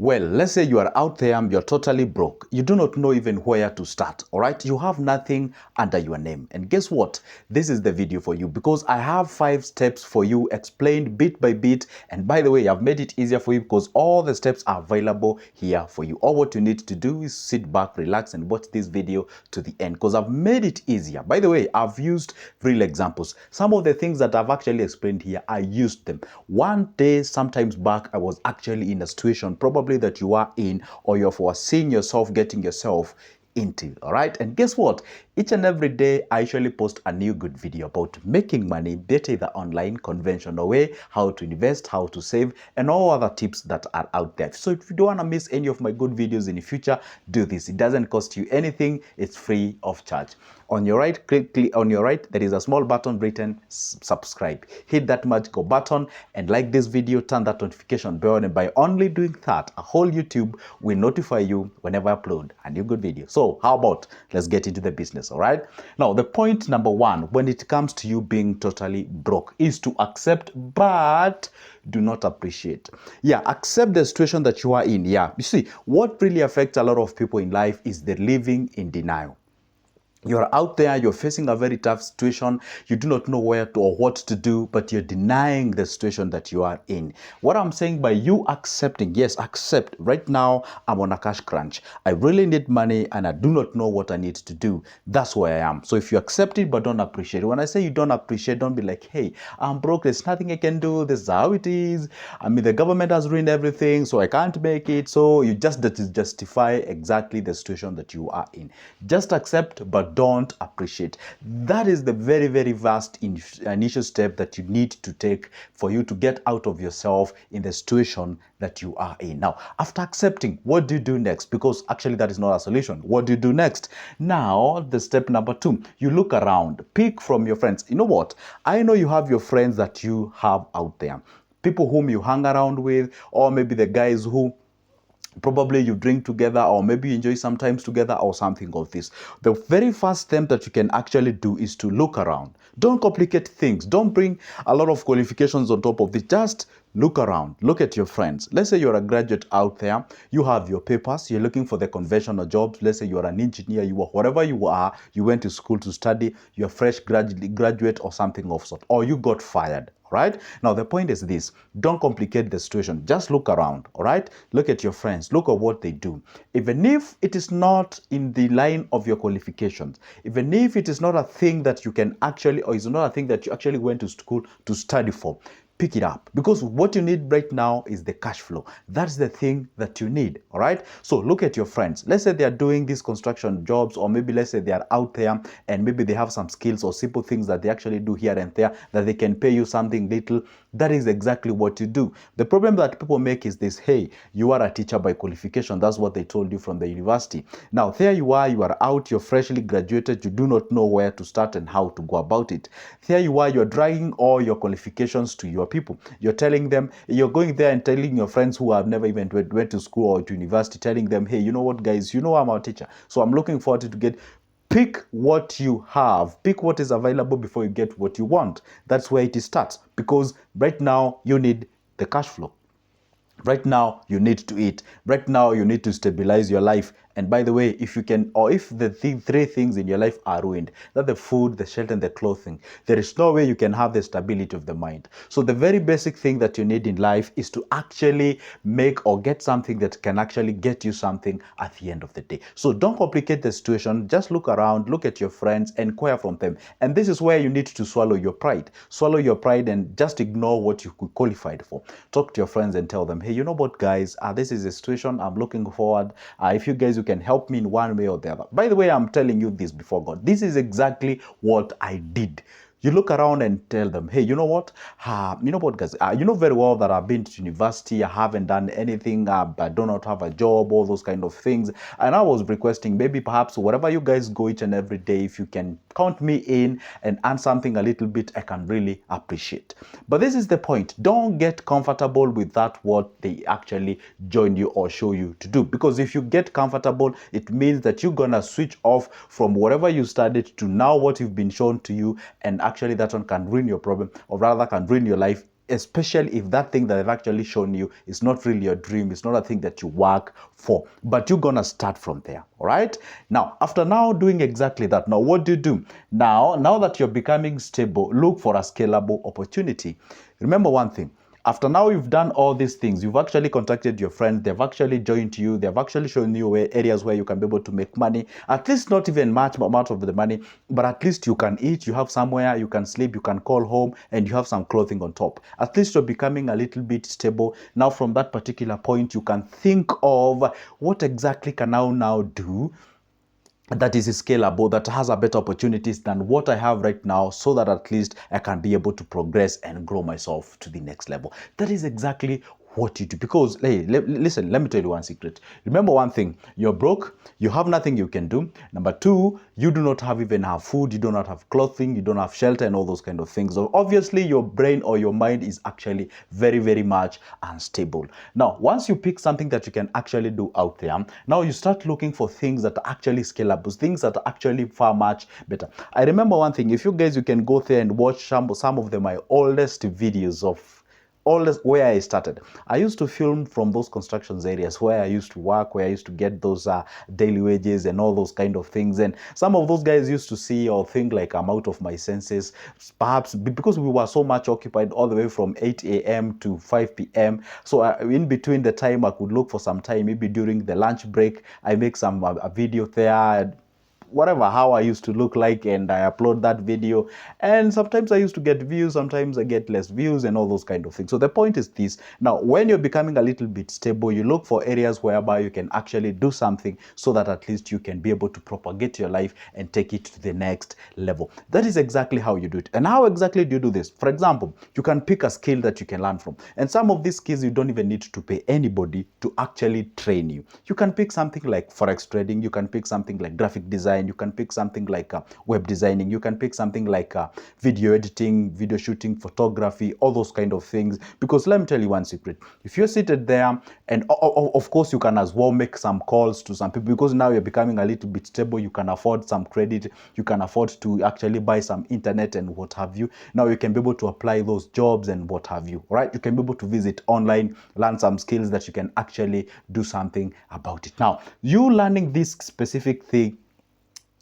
Well, let's say you are out there, you're totally broke. You do not know even where to start, all right? You have nothing under your name. And guess what? This is the video for you because I have 5 steps for you explained bit by bit. And by the way, I've made it easier for you because all the steps are available here for you. All what you need to do is sit back, relax, and watch this video to the end because I've made it easier. By the way, I've used real examples. Some of the things that I've actually explained here, I used them. One day, sometimes back, I was actually in a situation probably that you are in, or you're foreseeing yourself getting yourself into. All right, and guess what? Each and every day I usually post a new good video about making money better the online conventional way, how to invest, how to save, and all other tips that are out there. So if you don't want to miss any of my good videos in the future, do this. It doesn't cost you anything. It's free of charge. On your right, click on your right, there is a small button written subscribe. Hit that magical button and like this video, turn that notification bell, and by only doing that, a whole YouTube will notify you whenever I upload a new good video. So how about let's get into the business, all right? Now, the point number 1 when it comes to you being totally broke is to accept but do not appreciate. Yeah, accept the situation that you are in. Yeah, you see, what really affects a lot of people in life is the living in denial. You're out there, you're facing a very tough situation, you do not know where to or what to do, but you're denying the situation that you are in. What I'm saying by you accepting, yes, accept, right now I'm on a cash crunch. I really need money and I do not know what I need to do. That's where I am. So if you accept it but don't appreciate it, when I say you don't appreciate, don't be like, hey, I'm broke, there's nothing I can do, this is how it is. I mean, the government has ruined everything, so I can't make it. So you just justify exactly the situation that you are in. Just accept, but don't appreciate. That is the very, very vast initial step that you need to take for you to get out of yourself in the situation that you are in. Now, after accepting, what do you do next? Because actually that is not a solution. What do you do next? Now, the step number 2, you look around, pick from your friends. You know what? I know you have your friends that you have out there, people whom you hang around with, or maybe the guys who probably you drink together, or maybe you enjoy sometimes together, or something of this. The very first thing that you can actually do is to look around. Don't complicate things. Don't bring a lot of qualifications on top of it. Just look around. Look at your friends. Let's say you're a graduate out there. You have your papers. You're looking for the conventional jobs. Let's say you're an engineer. You are whatever you are. You went to school to study. You're a fresh graduate or something of sort. Or you got fired. Right? Now, the point is this. Don't complicate the situation. Just look around. All right? Look at your friends. Look at what they do. Even if it is not in the line of your qualifications, even if it is not a thing that you can actually, or is not a thing that you actually went to school to study for, pick it up, because what you need right now is the cash flow. That's the thing that you need. All right, so look at your friends. Let's say they are doing these construction jobs, or maybe let's say they are out there and maybe they have some skills or simple things that they actually do here and there that they can pay you something little. That is exactly what you do. The problem that people make is this: hey, you are a teacher by qualification. That's what they told you from the university. Now there you are out, you're freshly graduated, you do not know where to start and how to go about it. There you are, you're dragging all your qualifications to your people. You're telling them, you're going there and telling your friends who have never even went to school or to university, telling them, hey, you know what, guys, you know I'm a teacher, so I'm looking forward to get. Pick what you have. Pick what is available before you get what you want. That's where it starts, because right now you need the cash flow. Right now, you need to eat. Right now, you need to stabilize your life. And by the way, if you can, or if the 3 things in your life are ruined, that the food, the shelter, and the clothing, there is no way you can have the stability of the mind. So the very basic thing that you need in life is to actually make or get something that can actually get you something at the end of the day. So don't complicate the situation. Just look around, look at your friends, inquire from them. And this is where you need to swallow your pride. Swallow your pride and just ignore what you could qualified for. Talk to your friends and tell them, hey, you know what, guys, this is a situation I'm looking forward. If you guys, you can help me in one way or the other. By the way, I'm telling you this before God. This is exactly what I did. You look around and tell them, hey, you know what? Guys, you know very well that I've been to university, I haven't done anything, I do not have a job, all those kind of things. And I was requesting, maybe perhaps wherever you guys go each and every day, if you can count me in and earn something a little bit, I can really appreciate. But this is the point. Don't get comfortable with that, what they actually join you or show you to do. Because if you get comfortable, it means that you're gonna switch off from whatever you studied to now what you've been shown to you, and actually that one can ruin your problem, or rather can ruin your life especially if that thing that they've actually shown you is not really your dream, it's not a thing that you work for, but you're gonna start from there. All right, now after now doing exactly that, now what do? Now that you're becoming stable, look for a scalable opportunity. Remember one thing: after now you've done all these things, you've actually contacted your friends, they've actually joined you, they've actually shown you areas where you can be able to make money, at least not even much amount of the money, but at least you can eat, you have somewhere, you can sleep, you can call home, and you have some clothing on top. At least you're becoming a little bit stable. Now from that particular point, you can think of what exactly can I now do that is scalable, that has a better opportunities than what I have right now, so that at least I can be able to progress and grow myself to the next level. That is exactly what you do. Because hey, listen, let me tell you one secret. Remember one thing: you're broke, you have nothing you can do. Number two, you do not have even have food, you do not have clothing, you don't have shelter, and all those kind of things. So obviously your brain or your mind is actually very, very much unstable. Now once you pick something that you can actually do out there, now you start looking for things that are actually scalable, things that are actually far much better. I remember one thing: if you guys, you can go there and watch some of my oldest videos of all this where I started. I used to film from those constructions areas where I used to work, where I used to get those daily wages and all those kind of things. And some of those guys used to see or think like I'm out of my senses, perhaps because we were so much occupied all the way from 8 a.m. to 5 p.m. So in between the time, I could look for some time, maybe during the lunch break, I make some a video there, whatever, how I used to look like, and I upload that video. And sometimes I used to get views, sometimes I get less views, and all those kind of things. So the point is this: now when you're becoming a little bit stable, you look for areas whereby you can actually do something, so that at least you can be able to propagate your life and take it to the next level. That is exactly how you do it. And how exactly do you do this? For example, you can pick a skill that you can learn from, and some of these skills you don't even need to pay anybody to actually train you. You can pick something like forex trading, you can pick something like graphic design, you can pick something like web designing, you can pick something like video editing, video shooting, photography, all those kind of things. Because let me tell you one secret: if you're seated there, and of course you can as well make some calls to some people, because now you're becoming a little bit stable, you can afford some credit, you can afford to actually buy some internet and what have you. Now you can be able to apply those jobs and what have you. All right, you can be able to visit online, learn some skills that you can actually do something about it. Now you learning this specific thing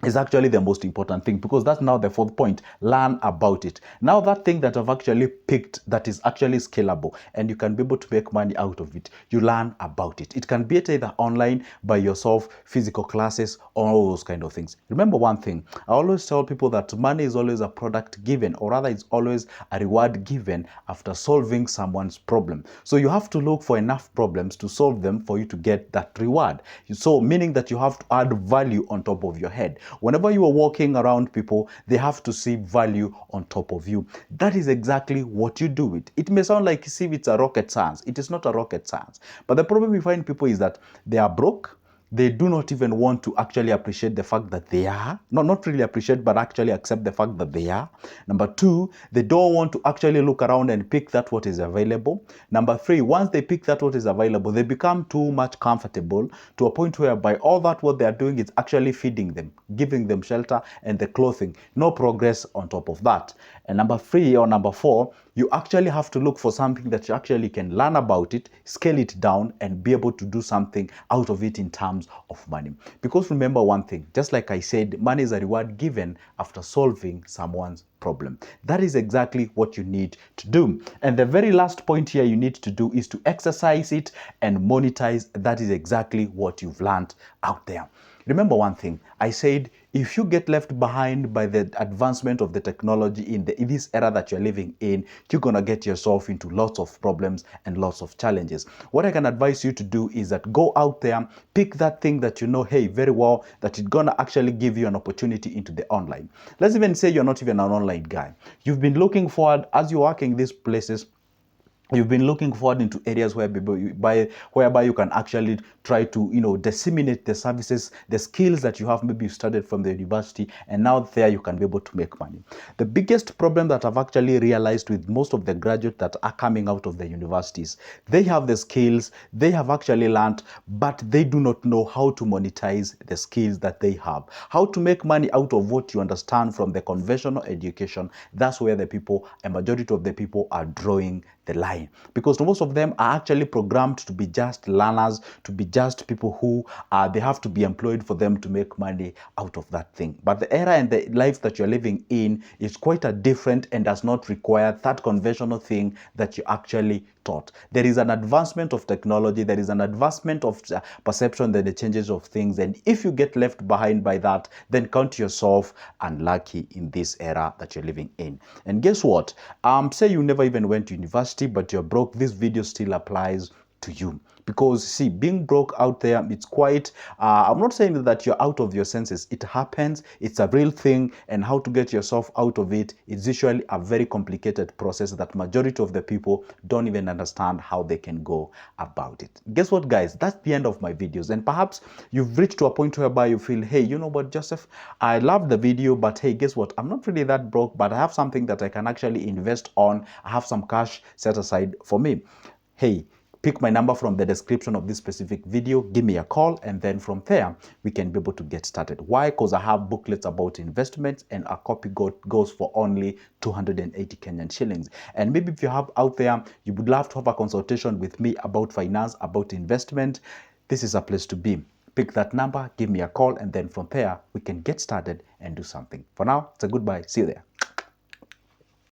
is actually the most important thing, because that's now the fourth point: learn about it. Now that thing that I've actually picked that is actually scalable and you can be able to make money out of it, you learn about it. It can be either online, by yourself, physical classes, or all those kind of things. Remember one thing: I always tell people that money is always a product given, or rather it's always a reward given after solving someone's problem. So you have to look for enough problems to solve them for you to get that reward. So meaning that you have to add value on top of your head. Whenever you are walking around people, they have to see value on top of you. That is exactly what you do. It may sound like, see, it's a rocket science. It is not a rocket science. But the problem we find people is that they are broke. They do not even want to actually appreciate the fact that they are. Not really appreciate, but actually accept the fact that they are. Number two, they don't want to actually look around and pick that what is available. Number three, once they pick that what is available, they become too much comfortable to a point whereby all that what they are doing is actually feeding them, giving them shelter and the clothing. No progress on top of that. And number three or number four, you actually have to look for something that you actually can learn about it, scale it down, and be able to do something out of it in terms of money. Because remember one thing: just like I said, money is a reward given after solving someone's problem. That is exactly what you need to do. And the very last point here you need to do is to exercise it and monetize. That is exactly what you've learned out there. Remember one thing: I said, if you get left behind by the advancement of the technology in this era that you're living in, you're going to get yourself into lots of problems and lots of challenges. What I can advise you to do is that go out there, pick that thing that you know, hey, very well, that it's going to actually give you an opportunity into the online. Let's even say you're not even an online guy. You've been looking forward, as you're working these places, you've been looking forward into areas whereby you can actually try to disseminate the services, the skills that you have. Maybe you studied from the university, and now there you can be able to make money. The biggest problem that I've actually realized with most of the graduates that are coming out of the universities, they have the skills, they have actually learned, but they do not know how to monetize the skills that they have, how to make money out of what you understand from the conventional education. That's where the people, a majority of the people, are drawing the line, because most of them are actually programmed to be just learners, to be just people who they have to be employed for them to make money out of that thing. But the era and the life that you're living in is quite a different and does not require that conventional thing that you actually taught. There is an advancement of technology, there is an advancement of perception, then the changes of things, and if you get left behind by that, then count yourself unlucky in this era that you're living in. And guess what? Say you never even went to university, but you're broke. This video still applies to you, because see, being broke out there, it's quite I'm not saying that you're out of your senses. It happens, it's a real thing, and how to get yourself out of it is usually a very complicated process that majority of the people don't even understand how they can go about it. Guess what, guys? That's the end of my videos, and perhaps you've reached to a point whereby you feel, hey, you know what, Joseph, I love the video, but hey, guess what, I'm not really that broke, but I have something that I can actually invest on. I have some cash set aside for me. Hey, pick my number from the description of this specific video, give me a call, and then from there we can be able to get started. Why? Because I have booklets about investments, and a copy goes for only 280 Kenyan shillings. And maybe if you have out there, you would love to have a consultation with me about finance, about investment, this is a place to be. Pick that number, give me a call, and then from there we can get started and do something. For now, it's a goodbye. See you there.